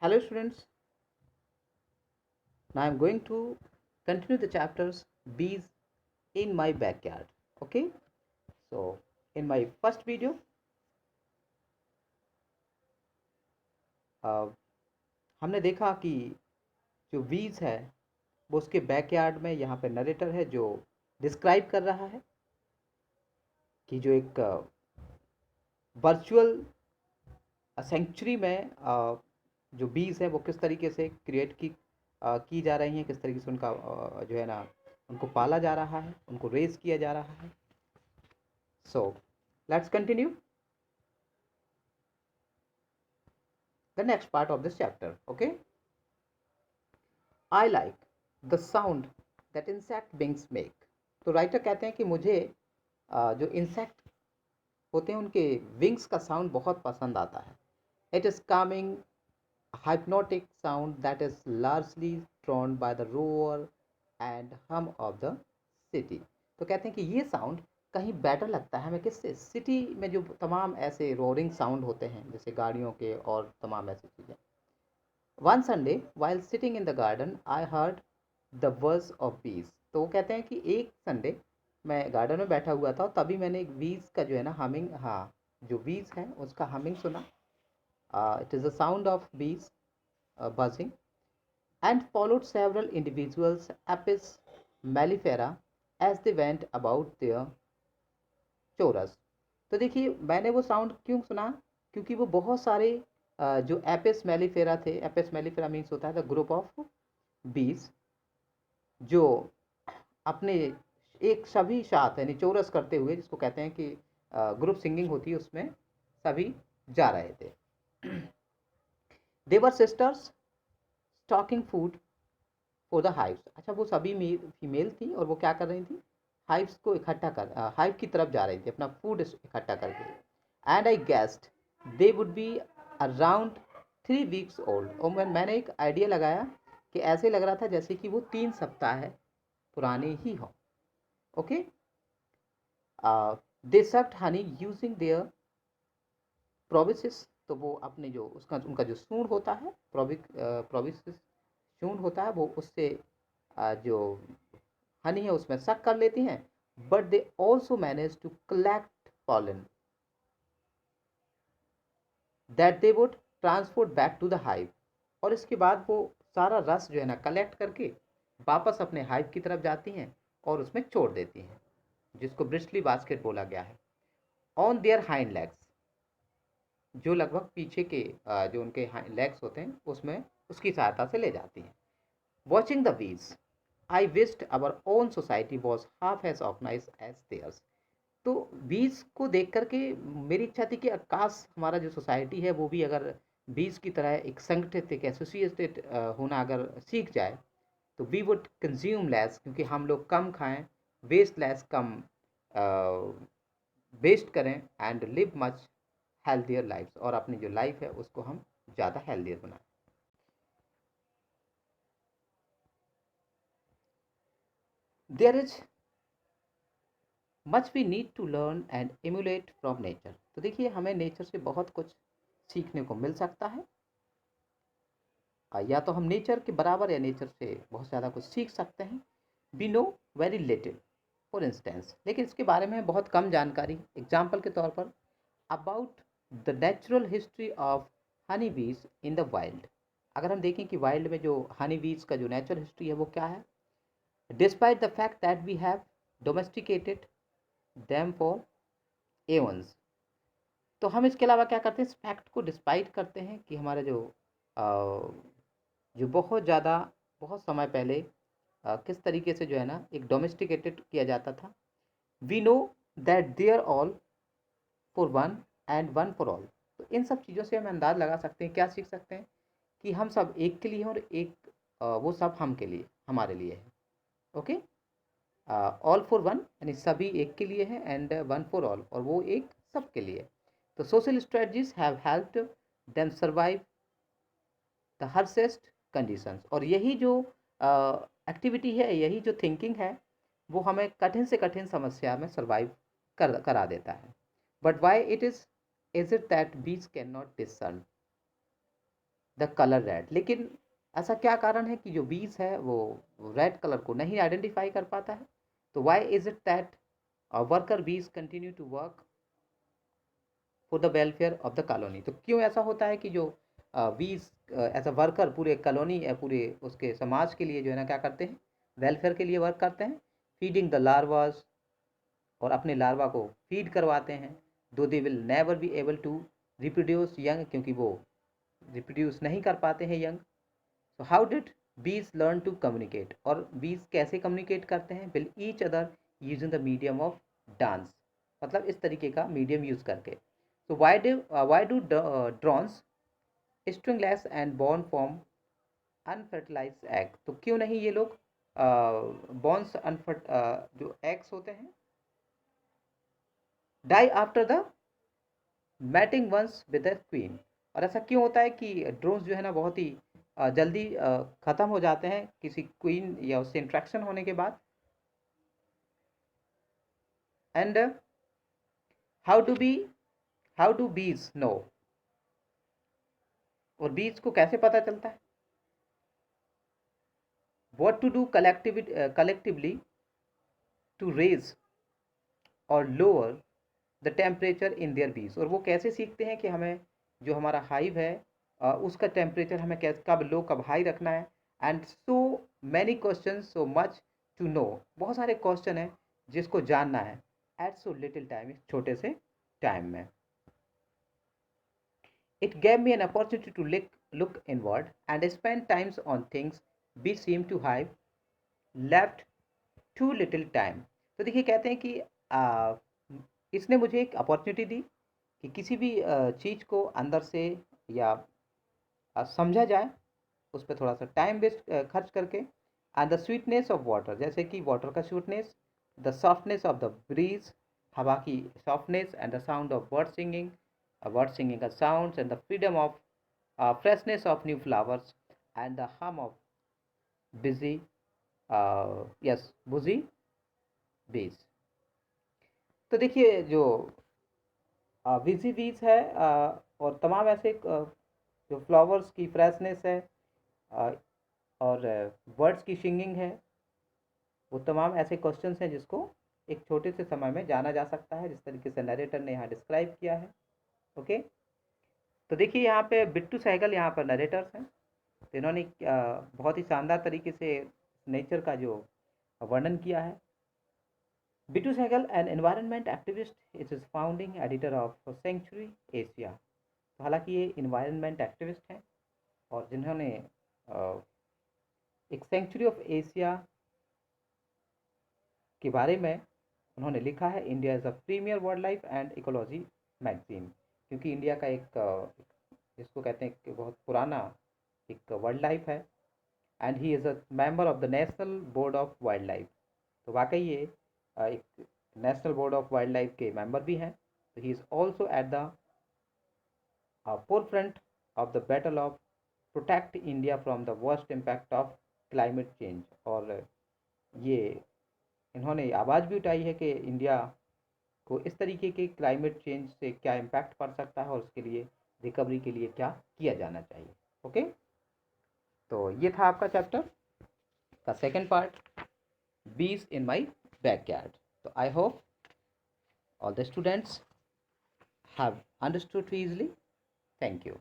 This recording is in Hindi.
Hello students, now I'm going to continue the chapters bees in my backyard. Okay, so in my first video, uh, हमने देखा कि जो bees है वो उसके बैकयार्ड में यहाँ पे नरेटर है जो डिस्क्राइब कर रहा है कि जो एक वर्चुअल सेंचुरी में जो बीज है वो किस तरीके से क्रिएट की जा रही हैं, किस तरीके से उनका जो है ना उनको पाला जा रहा है, उनको रेज किया जा रहा है. So let's continue the next part of this chapter. Okay, I like the sound that insect wings make. तो राइटर कहते हैं कि मुझे जो इंसेक्ट होते हैं उनके विंग्स का साउंड बहुत पसंद आता है. It is Kameng hypnotic sound that is largely drawn by the roar and hum of the city. तो कहते हैं कि ये साउंड कहीं बेटर लगता है हमें किससे, सिटी में जो तमाम ऐसे रोरिंग साउंड होते हैं जैसे गाड़ियों के और तमाम ऐसी चीज़ें. One Sunday while sitting in the garden I heard the buzz of बीज. तो वो कहते हैं कि एक संडे मैं गार्डन में बैठा हुआ था और तभी मैंने एक बीज का जो है ना हमिंग, हाँ जो बीज है उसका हमिंग सुना. It is the sound of bees buzzing, and followed several individuals Apis mellifera as they went about their chorus. तो देखिए मैंने वो साउंड क्यों सुना, क्योंकि वो बहुत सारे जो एपिस मेलिफेरा थे. एपिस मेलिफेरा मीन्स होता है द ग्रुप ऑफ बीज जो अपने एक सभी साथ यानी चोरस करते हुए, जिसको कहते हैं कि ग्रुप सिंगिंग होती है, उसमें सभी जा रहे थे. They were sisters stocking food for the hives. अच्छा, वो सभी फीमेल थी और वो क्या कर रही थी, हाइव्स को इकट्ठा कर हाइव की तरफ जा रही थी अपना फूड इकट्ठा करके. And I guessed they would be around 3 weeks old. और मैंने एक आइडिया लगाया कि ऐसे लग रहा था जैसे कि वो 3 सप्ताह पुराने ही हो. Okay, they sucked honey using their proboscis. तो वो अपने जो उसका उनका जो सूंड होता है, प्रोविसिस सूंड होता है, वो उससे जो हनी है उसमें सक कर लेती हैं. But they also manage to collect pollen that they would transport back to the hive. और इसके बाद वो सारा रस जो है ना कलेक्ट करके वापस अपने हाइव की तरफ जाती हैं और उसमें छोड़ देती हैं, जिसको ब्रिस्टली बास्केट बोला गया है. ऑन देयर हाइंड लेग्स, जो लगभग पीछे के जो उनके लेग्स होते हैं उसमें उसकी सहायता से ले जाती हैं. Watching the bees I wished our own society was half as organise as theirs. तो बीज को देख करके मेरी इच्छा थी कि काश हमारा जो सोसाइटी है वो भी अगर बीज की तरह एक संगठित, एक एसोसिएटेड होना अगर सीख जाए तो वी वुड कंज्यूम लेस, क्योंकि हम लोग कम खाएं, वेस्ट लेस कम वेस्ट करें, and live much healthier life, और अपनी जो लाइफ है उसको हम ज़्यादा हेल्थियर बनाएं. There is much we need to learn and emulate from nature. तो देखिए हमें नेचर से बहुत कुछ सीखने को मिल सकता है. या तो हम नेचर के बराबर या नेचर से बहुत ज़्यादा कुछ सीख सकते हैं. We know very little for instance, लेकिन इसके बारे में बहुत कम जानकारी. एग्जाम्पल के तौर पर about the natural history of honey बीज इन द वाइल्ड. अगर हम देखें कि वाइल्ड में जो हनी बीज का जो नेचुरल हिस्ट्री है वो क्या है. Despite the fact that we have domesticated them for eons. तो हम इसके अलावा क्या करते हैं, इस फैक्ट को डिस्पाइट करते हैं कि हमारा जो बहुत ज़्यादा बहुत समय पहले किस तरीके से जो है ना एक डोमेस्टिकेटेड किया जाता था. We know that they're all for one and one for all. तो इन सब चीज़ों से हम अंदाज़ लगा सकते हैं, क्या सीख सकते हैं कि हम सब एक के लिए हैं और एक वो सब हम के लिए, हमारे लिए है. ओके, ऑल फॉर वन यानी सभी एक के लिए है, एंड वन फॉर ऑल और वो एक सब के लिए. तो social strategies have helped them survive the harshest conditions. और यही जो एक्टिविटी है, यही जो थिंकिंग है, वो हमें कठिन से कठिन समस्या में सर्वाइव करा देता है. But why it is it that bees can not discern. The colour red. लेकिन ऐसा क्या कारण है कि जो बीज है वो रेड कलर को नहीं आइडेंटिफाई कर पाता है? तो why is it that worker bees continue to work for the welfare of the colony? तो क्यों ऐसा होता है कि जो बीज एज अ वर्कर पूरे कॉलोनी पूरे उसके समाज के लिए जो है ना क्या करते हैं, वेलफेयर के लिए वर्क करते हैं, फीडिंग द लार्वास, और अपने लार्वा को फीड करवाते हैं, though they will never be able to reproduce young, क्योंकि वो रिप्रोड्यूस नहीं कर पाते हैं young. So how did bees learn to communicate? और बीज कैसे कम्युनिकेट करते हैं? Will each other using the medium of dance, मतलब इस तरीके का मीडियम यूज करके। So why do drones stingless and born from unfertilised egg? तो क्यों नहीं ये लोग बॉन्स जो एग्स होते हैं die after the mating once with the queen? और ऐसा क्यों होता है कि ड्रोन्स जो है ना बहुत ही जल्दी ख़त्म हो जाते हैं किसी क्वीन या उससे इंट्रैक्शन होने के बाद? And how do bee how do bees know? और बीज को कैसे पता चलता है? What to do collectively to raise और lower the temperature in their bees? और वो कैसे सीखते हैं कि हमें जो हमारा हाइव है उसका टेम्परेचर हमें कैसे कब लो कब हाई रखना है? And so many question, so much to know. बहुत सारे क्वेश्चन हैं जिसको जानना है एट सो लिटिल टाइम, इस छोटे से टाइम में। It gave me an opportunity to look inward and spend times on things we seem to have left too little time। तो देखिए कहते हैं कि इसने मुझे एक अपॉर्चुनिटी दी कि किसी भी चीज़ को अंदर से या समझा जाए, उस पर थोड़ा सा टाइम वेस्ट खर्च करके। And the sweetness of water, जैसे कि वाटर का sweetness, the softness of the breeze, हवा की softness, and the sound of bird singing का sounds, and the freedom of freshness of new flowers, and the hum of busy busy bees। तो देखिए जो बिजी बीज है और तमाम ऐसे जो फ्लावर्स की फ्रेशनेस है अ, और बर्ड्स की सिंगिंग है, वो तमाम ऐसे क्वेश्चंस हैं जिसको एक छोटे से समय में जाना जा सकता है, जिस तरीके से नरेटर ने यहाँ डिस्क्राइब किया है। ओके, तो देखिए यहाँ पे बिट्टू सहगल यहाँ पर नरेटर्स हैं। तो इन्होंने बहुत ही शानदार तरीके से नेचर का जो वर्णन किया है। Bittu Sehgal an environment activist, is is founding editor of sanctuary Asia. तो हालांकि ये इन्वायरनमेंट एक्टिविस्ट हैं और जिन्होंने एक सेंचुरी ऑफ एशिया के बारे में उन्होंने लिखा है, India is a premier wildlife and ecology magazine. क्योंकि इंडिया का एक जिसको कहते हैं कि बहुत पुराना एक वाइल्ड लाइफ है, and he is a member of the national board of wildlife. तो वाकई ये एक national board of wildlife के मेंबर भी हैं। तो he is also at the forefront of the battle of protect India from the worst impact of climate change. और ये इन्होंने आवाज़ भी उठाई है कि इंडिया को इस तरीके के क्लाइमेट चेंज से क्या इम्पैक्ट पड़ सकता है और उसके लिए रिकवरी के लिए क्या किया जाना चाहिए। ओके, तो ये था आपका चैप्टर का सेकेंड पार्ट, बीज इन माई बैकयार्ड। तो I hope all the students have understood easily. Thank you.